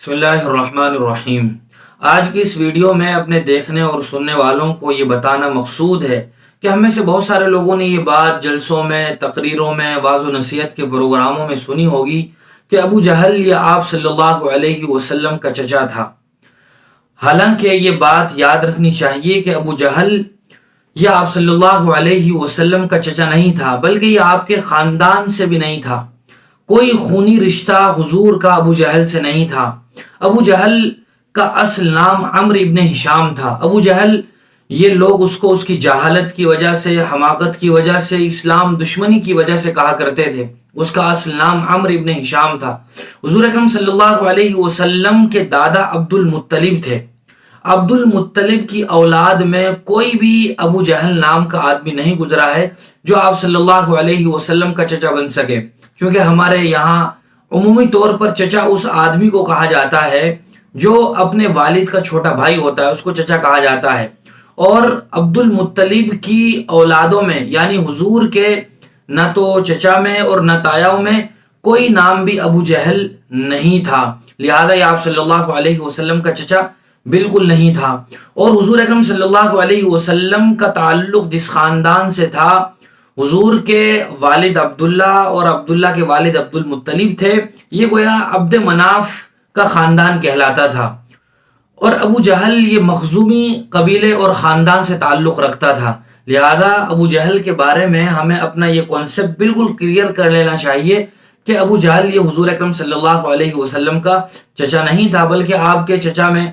بسم اللہ الرحمن الرحیم۔ آج کی اس ویڈیو میں اپنے دیکھنے اور سننے والوں کو یہ بتانا مقصود ہے کہ ہم میں سے بہت سارے لوگوں نے یہ بات جلسوں میں، تقریروں میں، واعظ و نصیحت کے پروگراموں میں سنی ہوگی کہ ابو جہل یہ آپ صلی اللہ علیہ وسلم کا چچا تھا۔ حالانکہ یہ بات یاد رکھنی چاہیے کہ ابو جہل یہ آپ صلی اللہ علیہ وسلم کا چچا نہیں تھا، بلکہ یہ آپ کے خاندان سے بھی نہیں تھا۔ کوئی خونی رشتہ حضور کا ابو جہل سے نہیں تھا۔ ابو جہل کا اصل نام عمرو ابن ہشام تھا۔ ابو جہل یہ لوگ اس کو اس کی جہالت کی وجہ سے، حماقت کی وجہ سے، اسلام دشمنی کی وجہ سے کہا کرتے تھے۔ اس کا اصل نام عمرو ابن ہشام تھا۔ حضور اکرم صلی اللہ علیہ وسلم کے دادا عبد المطلب تھے۔ عبد المطلب کی اولاد میں کوئی بھی ابو جہل نام کا آدمی نہیں گزرا ہے جو آپ صلی اللہ علیہ وسلم کا چچا بن سکے، کیونکہ ہمارے یہاں عمومی طور پر چچا اس آدمی کو کہا جاتا ہے جو اپنے والد کا چھوٹا بھائی ہوتا ہے، اس کو چچا کہا جاتا ہے۔ اور عبد المطلب کی اولادوں میں یعنی حضور کے نہ تو چچا میں اور نہ تایاؤں میں کوئی نام بھی ابو جہل نہیں تھا، لہذا یہ آپ صلی اللہ علیہ وسلم کا چچا بالکل نہیں تھا۔ اور حضور اکرم صلی اللہ علیہ وسلم کا تعلق جس خاندان سے تھا، حضور کے والد عبداللہ اور عبداللہ کے والد عبد المطلب تھے، یہ گویا عبد مناف کا خاندان کہلاتا تھا۔ اور ابو جہل یہ مخزومی قبیلے اور خاندان سے تعلق رکھتا تھا، لہذا ابو جہل کے بارے میں ہمیں اپنا یہ کانسیپٹ بالکل کلیئر کر لینا چاہیے کہ ابو جہل یہ حضور اکرم صلی اللہ علیہ وسلم کا چچا نہیں تھا، بلکہ آپ کے چچا میں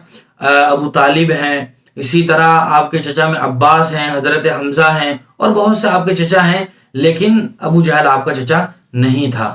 ابو طالب ہیں، اسی طرح آپ کے چچا میں عباس ہیں، حضرت حمزہ ہیں اور بہت سے آپ کے چچا ہیں، لیکن ابو جہل آپ کا چچا نہیں تھا۔